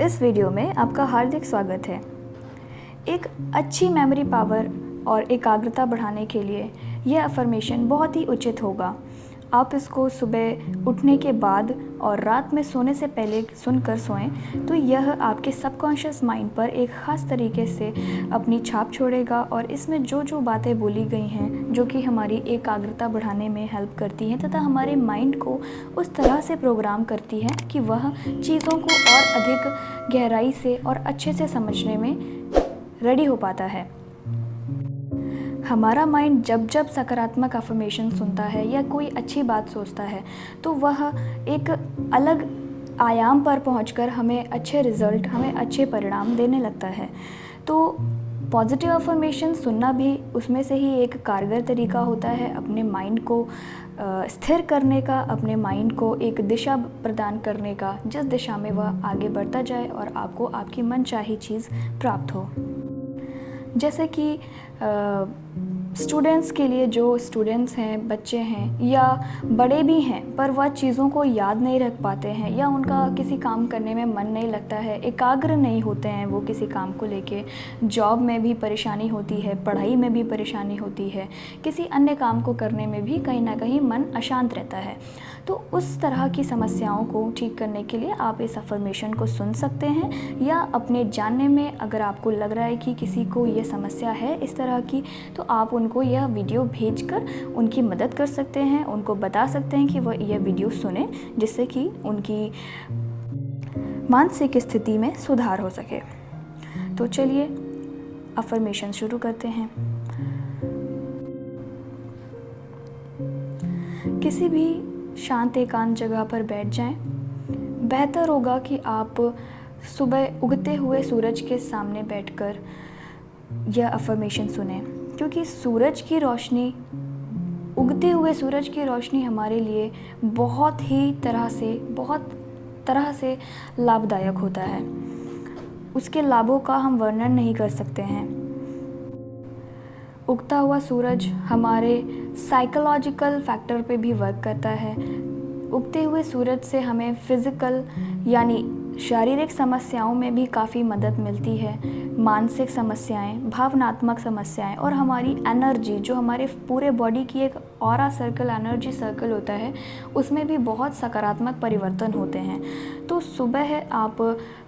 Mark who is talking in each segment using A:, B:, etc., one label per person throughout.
A: इस वीडियो में आपका हार्दिक स्वागत है। एक अच्छी मेमोरी पावर और एकाग्रता बढ़ाने के लिए यह अफर्मेशन बहुत ही उचित होगा। आप इसको सुबह उठने के बाद और रात में सोने से पहले सुनकर सोएं तो यह आपके सबकॉन्शियस माइंड पर एक ख़ास तरीके से अपनी छाप छोड़ेगा और इसमें जो जो बातें बोली गई हैं जो कि हमारी एकाग्रता बढ़ाने में हेल्प करती हैं तथा हमारे माइंड को उस तरह से प्रोग्राम करती है कि वह चीज़ों को और अधिक गहराई से और अच्छे से समझने में रेडी हो पाता है। हमारा माइंड जब जब सकारात्मक अफर्मेशन सुनता है या कोई अच्छी बात सोचता है तो वह एक अलग आयाम पर पहुंचकर हमें अच्छे रिज़ल्ट, हमें अच्छे परिणाम देने लगता है। तो पॉजिटिव अफर्मेशन सुनना भी उसमें से ही एक कारगर तरीका होता है अपने माइंड को स्थिर करने का, अपने माइंड को एक दिशा प्रदान करने का जिस दिशा में वह आगे बढ़ता जाए और आपको आपकी मनचाही चीज़ प्राप्त हो। जैसे कि स्टूडेंट्स के लिए, जो स्टूडेंट्स हैं, बच्चे हैं या बड़े भी हैं पर वह चीज़ों को याद नहीं रख पाते हैं या उनका किसी काम करने में मन नहीं लगता है, एकाग्र नहीं होते हैं वो किसी काम को लेके, जॉब में भी परेशानी होती है, पढ़ाई में भी परेशानी होती है, किसी अन्य काम को करने में भी कहीं ना कहीं मन अशांत रहता है। तो उस तरह की समस्याओं को ठीक करने के लिए आप इस अफर्मेशन को सुन सकते हैं या अपने जानने में अगर आपको लग रहा है कि किसी को ये समस्या है इस तरह की तो आप उनको यह वीडियो भेजकर उनकी मदद कर सकते हैं, उनको बता सकते हैं कि वह यह वीडियो सुने जिससे कि उनकी मानसिक स्थिति में सुधार हो सके। तो चलिए अफर्मेशन शुरू करते हैं। किसी भी शांत एकांत जगह पर बैठ जाएं। बेहतर होगा कि आप सुबह उगते हुए सूरज के सामने बैठकर यह अफर्मेशन सुने, क्योंकि सूरज की रोशनी, उगते हुए सूरज की रोशनी हमारे लिए बहुत तरह से लाभदायक होता है। उसके लाभों का हम वर्णन नहीं कर सकते हैं। उगता हुआ सूरज हमारे साइकोलॉजिकल फैक्टर पे भी वर्क करता है। उगते हुए सूरज से हमें फिज़िकल यानी शारीरिक समस्याओं में भी काफ़ी मदद मिलती है। मानसिक समस्याएं, भावनात्मक समस्याएं और हमारी एनर्जी, जो हमारे पूरे बॉडी की एक ऑरा सर्कल, एनर्जी सर्कल होता है, उसमें भी बहुत सकारात्मक परिवर्तन होते हैं। तो सुबह आप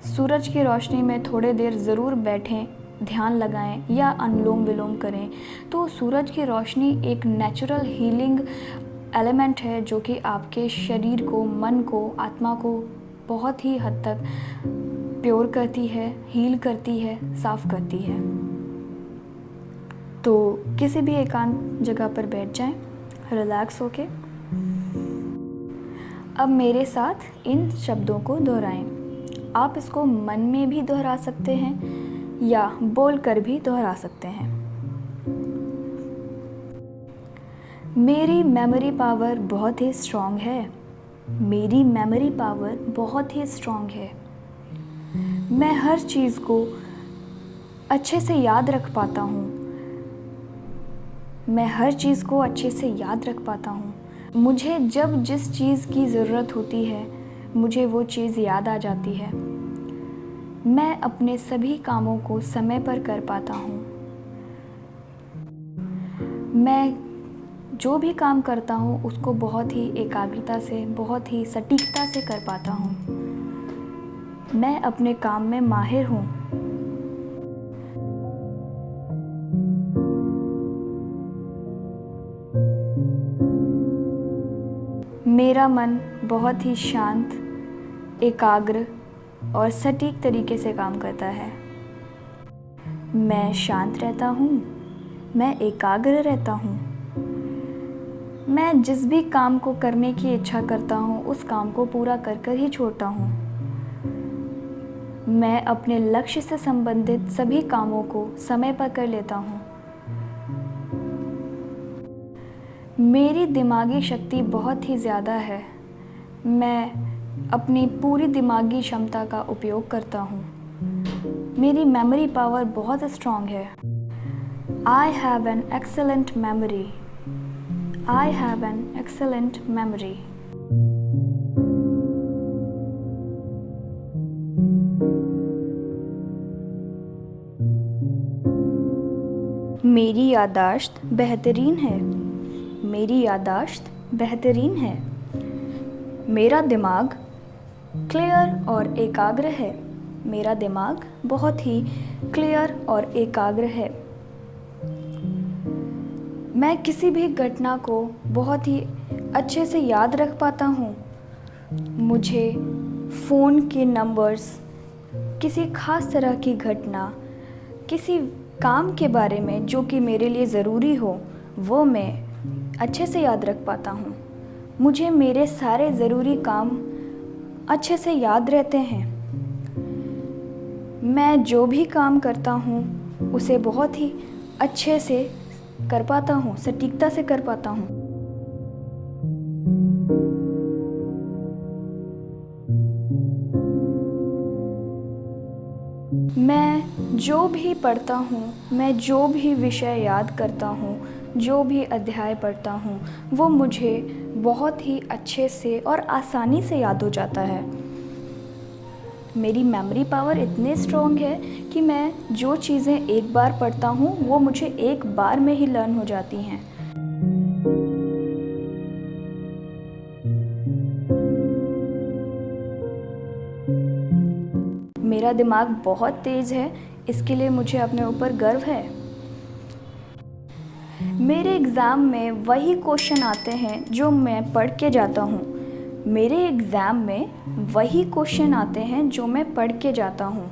A: सूरज की रोशनी में थोड़े देर ज़रूर बैठें, ध्यान लगाएं या अनुलोम विलोम करें। तो सूरज की रोशनी एक नेचुरल हीलिंग एलिमेंट है जो कि आपके शरीर को, मन को, आत्मा को बहुत ही हद तक प्योर करती है, हील करती है, साफ करती है। तो किसी भी एकांत जगह पर बैठ जाएं, रिलैक्स होके। अब मेरे साथ इन शब्दों को दोहराएं। आप इसको मन में भी दोहरा सकते हैं या बोलकर भी दोहरा सकते हैं। मेरी मेमोरी पावर बहुत ही स्ट्रॉन्ग है। मेरी मेमोरी पावर बहुत ही स्ट्रॉन्ग है। मैं हर चीज़ को अच्छे से याद रख पाता हूँ। मैं हर चीज़ को अच्छे से याद रख पाता हूँ। मुझे जब जिस चीज़ की ज़रूरत होती है मुझे वो चीज़ याद आ जाती है। मैं अपने सभी कामों को समय पर कर पाता हूँ। मैं जो भी काम करता हूँ उसको बहुत ही एकाग्रता से, बहुत ही सटीकता से कर पाता हूँ। मैं अपने काम में माहिर हूँ। मेरा मन बहुत ही शांत, एकाग्र और सटीक तरीके से काम करता है। मैं शांत रहता हूँ। मैं एकाग्र रहता हूँ। मैं जिस भी काम को करने की इच्छा करता हूँ उस काम को पूरा कर कर ही छोड़ता हूँ। मैं अपने लक्ष्य से संबंधित सभी कामों को समय पर कर लेता हूँ। मेरी दिमागी शक्ति बहुत ही ज़्यादा है। मैं अपनी पूरी दिमागी क्षमता का उपयोग करता हूँ। मेरी मेमोरी पावर बहुत स्ट्रॉन्ग है। I have an excellent memory. I have an excellent memory. मेरी याददाश्त बेहतरीन है। मेरी याददाश्त बेहतरीन है। मेरा दिमाग क्लियर और एकाग्र है। मेरा दिमाग बहुत ही क्लियर और एकाग्र है। मैं किसी भी घटना को बहुत ही अच्छे से याद रख पाता हूँ। मुझे फ़ोन के नंबर्स, किसी ख़ास तरह की घटना, किसी काम के बारे में जो कि मेरे लिए ज़रूरी हो, वो मैं अच्छे से याद रख पाता हूँ। मुझे मेरे सारे ज़रूरी काम अच्छे से याद रहते हैं। मैं जो भी काम करता हूँ उसे बहुत ही अच्छे से कर पाता हूँ, सटीकता से कर पाता हूँ। मैं जो भी पढ़ता हूँ, मैं जो भी विषय याद करता हूँ, जो भी अध्याय पढ़ता हूँ, वो मुझे बहुत ही अच्छे से और आसानी से याद हो जाता है। मेरी मेमोरी पावर इतनी स्ट्रॉन्ग है कि मैं जो चीज़ें एक बार पढ़ता हूँ वो मुझे एक बार में ही लर्न हो जाती हैं। मेरा दिमाग बहुत तेज़ है, इसके लिए मुझे अपने ऊपर गर्व है। मेरे एग्ज़ाम में वही क्वेश्चन आते हैं जो मैं पढ़ के जाता हूँ। मेरे एग्ज़ाम में वही क्वेश्चन आते हैं जो मैं पढ़ के जाता हूँ।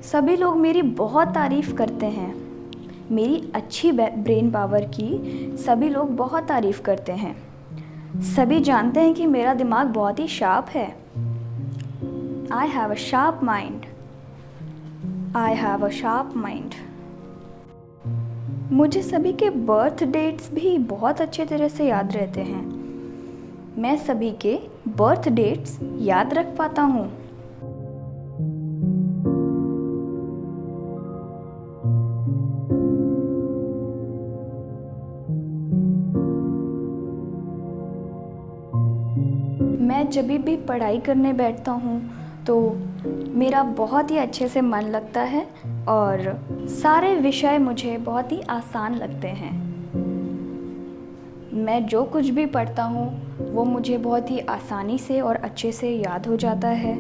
A: सभी लोग मेरी बहुत तारीफ़ करते हैं। मेरी अच्छी ब्रेन पावर की सभी लोग बहुत तारीफ़ करते हैं। सभी जानते हैं कि मेरा दिमाग बहुत ही शार्प है। I have a sharp mind. I have a sharp mind. मुझे सभी के बर्थ डेट्स भी बहुत अच्छे तरह से याद रहते हैं। मैं सभी के बर्थ डेट्स याद रख पाता हूँ। मैं जब भी पढ़ाई करने बैठता हूँ तो मेरा बहुत ही अच्छे से मन लगता है और सारे विषय मुझे बहुत ही आसान लगते हैं। मैं जो कुछ भी पढ़ता हूँ वो मुझे बहुत ही आसानी से और अच्छे से याद हो जाता है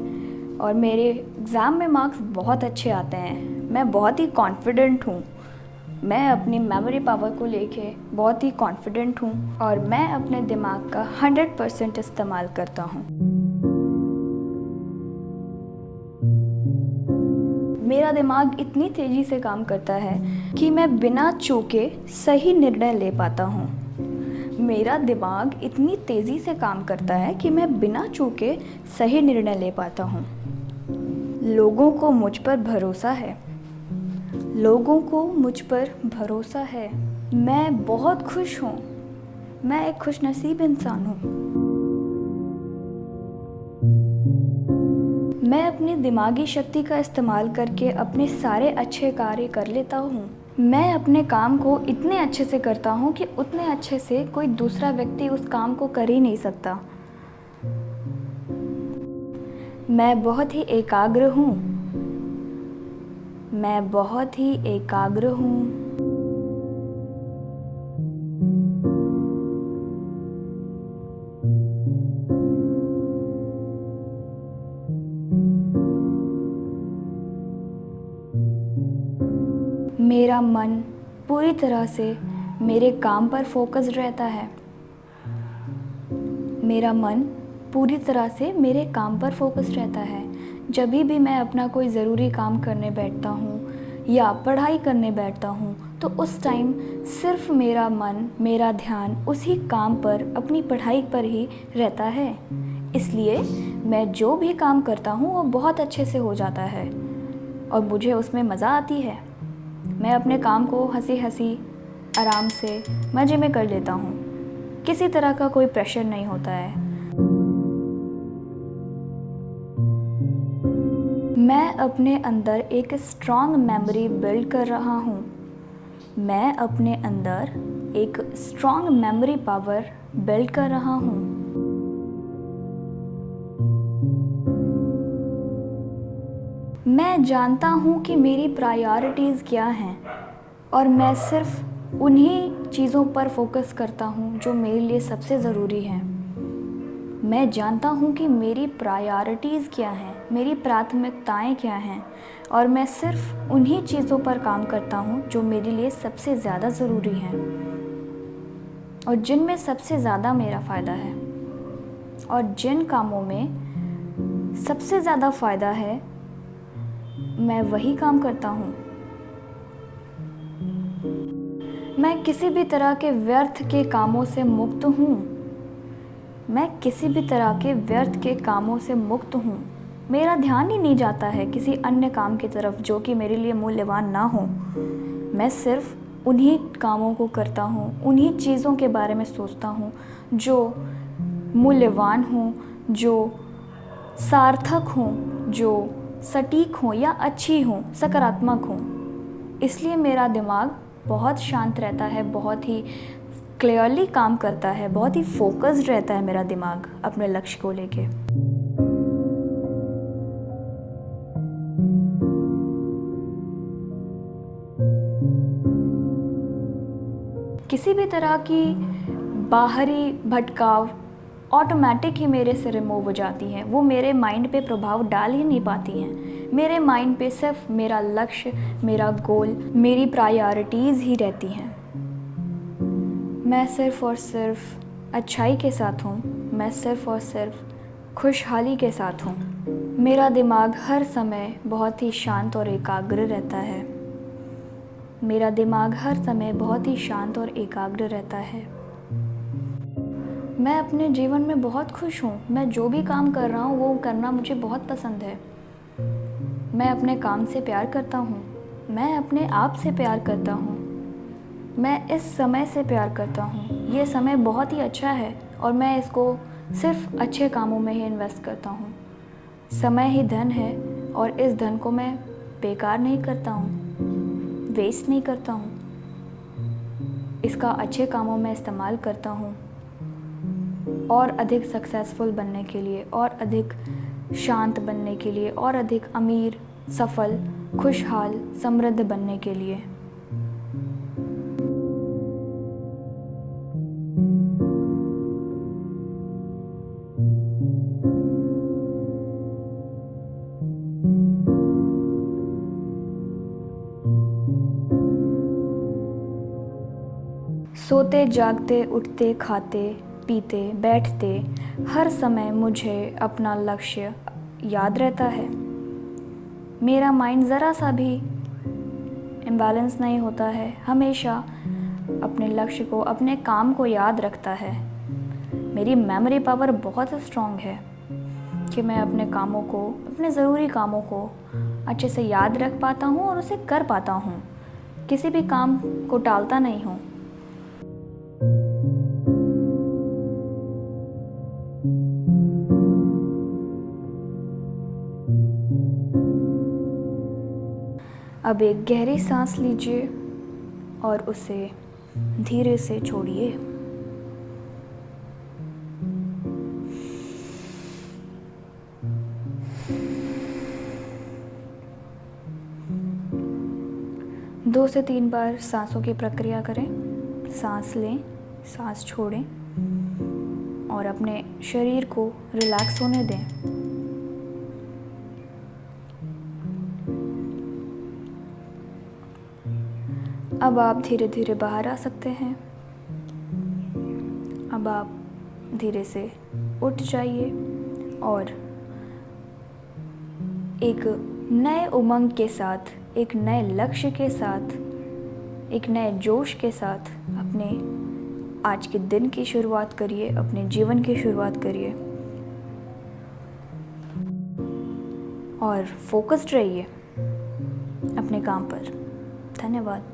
A: और मेरे एग्ज़ाम में मार्क्स बहुत अच्छे आते हैं। मैं बहुत ही कॉन्फिडेंट हूँ। मैं अपनी मेमोरी पावर को लेके बहुत ही कॉन्फिडेंट हूँ और मैं अपने दिमाग का 100% इस्तेमाल करता हूँ। मेरा दिमाग इतनी तेज़ी से काम करता है कि मैं बिना चूके सही निर्णय ले पाता हूँ। मेरा दिमाग इतनी तेज़ी से काम करता है कि मैं बिना चूके सही निर्णय ले पाता हूँ। लोगों को मुझ पर भरोसा है। लोगों को मुझ पर भरोसा है। मैं बहुत खुश हूँ। मैं एक खुशनसीब इंसान हूँ। मैं अपनी दिमागी शक्ति का इस्तेमाल करके अपने सारे अच्छे कार्य कर लेता हूँ। मैं अपने काम को इतने अच्छे से करता हूँ कि उतने अच्छे से कोई दूसरा व्यक्ति उस काम को कर ही नहीं सकता। मैं बहुत ही एकाग्र हूँ। मैं बहुत ही एकाग्र हूँ। मेरा मन पूरी तरह से मेरे काम पर फोकस्ड रहता है। मेरा मन पूरी तरह से मेरे काम पर फोकस्ड रहता है। जब भी मैं अपना कोई ज़रूरी काम करने बैठता हूँ या पढ़ाई करने बैठता हूँ तो उस टाइम सिर्फ मेरा मन, मेरा ध्यान उसी काम पर, अपनी पढ़ाई पर ही रहता है। इसलिए मैं जो भी काम करता हूँ वो बहुत अच्छे से हो जाता है और मुझे उसमें मज़ा आती है। मैं अपने काम को हंसी हंसी आराम से मज़े में कर लेता हूँ। किसी तरह का कोई प्रेशर नहीं होता है। मैं अपने अंदर एक स्ट्रॉन्ग मेमोरी बिल्ड कर रहा हूँ। मैं अपने अंदर एक स्ट्रॉन्ग मेमोरी पावर बिल्ड कर रहा हूँ। मैं जानता हूँ कि मेरी प्रायोरिटीज़ क्या हैं और मैं सिर्फ उन्हीं चीज़ों पर फोकस करता हूँ जो मेरे लिए सबसे ज़रूरी हैं। मैं जानता हूँ कि मेरी प्रायोरिटीज़ क्या हैं, मेरी प्राथमिकताएं क्या हैं और मैं सिर्फ उन्हीं चीज़ों पर काम करता हूँ जो मेरे लिए सबसे ज़्यादा ज़रूरी हैं और जिनमें सबसे ज़्यादा मेरा फ़ायदा है। और जिन कामों में सबसे ज़्यादा फ़ायदा है, मैं वही काम करता हूँ। मैं किसी भी तरह के व्यर्थ के कामों से मुक्त हूँ। मैं किसी भी तरह के व्यर्थ के कामों से मुक्त हूँ। मेरा ध्यान ही नहीं जाता है किसी अन्य काम की तरफ जो कि मेरे लिए मूल्यवान ना हो। मैं सिर्फ उन्हीं कामों को करता हूँ, उन्हीं चीज़ों के बारे में सोचता हूँ जो मूल्यवान हों, जो सार्थक हों, जो सटीक हों या अच्छी हों, सकारात्मक हों। इसलिए मेरा दिमाग बहुत शांत रहता है, बहुत ही क्लियरली काम करता है, बहुत ही फोकस्ड रहता है मेरा दिमाग अपने लक्ष्य को लेके। किसी भी तरह की बाहरी भटकाव ऑटोमेटिक ही मेरे से रिमूव हो जाती हैं। वो मेरे माइंड पे प्रभाव डाल ही नहीं पाती हैं। मेरे माइंड पे सिर्फ मेरा लक्ष्य, मेरा गोल, मेरी प्रायोरिटीज़ ही रहती हैं। मैं सिर्फ और सिर्फ अच्छाई के साथ हूँ। मैं सिर्फ और सिर्फ खुशहाली के साथ हूँ। मेरा दिमाग हर समय बहुत ही शांत और एकाग्र रहता है। मेरा दिमाग हर समय बहुत ही शांत और एकाग्र रहता है। मैं अपने जीवन में बहुत खुश हूँ। मैं जो भी काम कर रहा हूँ वो करना मुझे बहुत पसंद है। मैं अपने काम से प्यार करता हूँ। मैं अपने आप से प्यार करता हूँ। मैं इस समय से प्यार करता हूँ। ये समय बहुत ही अच्छा है और मैं इसको सिर्फ अच्छे कामों में ही इन्वेस्ट करता हूँ। समय ही धन है और इस धन को मैं बेकार नहीं करता हूँ, वेस्ट नहीं करता हूँ। इसका अच्छे कामों में इस्तेमाल करता हूँ और अधिक सक्सेसफुल बनने के लिए, और अधिक शांत बनने के लिए, और अधिक अमीर, सफल, खुशहाल, समृद्ध बनने के लिए। सोते जागते, उठते खाते पीते बैठते हर समय मुझे अपना लक्ष्य याद रहता है। मेरा माइंड ज़रा सा भी इम्बैलेंस नहीं होता है, हमेशा अपने लक्ष्य को, अपने काम को याद रखता है। मेरी मेमोरी पावर बहुत स्ट्रॉन्ग है कि मैं अपने कामों को, अपने ज़रूरी कामों को अच्छे से याद रख पाता हूँ और उसे कर पाता हूँ। किसी भी काम को टालता नहीं हूँ। अब एक गहरी सांस लीजिए और उसे धीरे से छोड़िए। दो से 3 बार सांसों की प्रक्रिया करें। सांस लें, सांस छोड़ें और अपने शरीर को रिलैक्स होने दें। अब आप धीरे धीरे बाहर आ सकते हैं। अब आप धीरे से उठ जाइए और एक नए उमंग के साथ, एक नए लक्ष्य के साथ, एक नए जोश के साथ अपने आज के दिन की शुरुआत करिए, अपने जीवन की शुरुआत करिए और फोकस्ड रहिए अपने काम पर। धन्यवाद।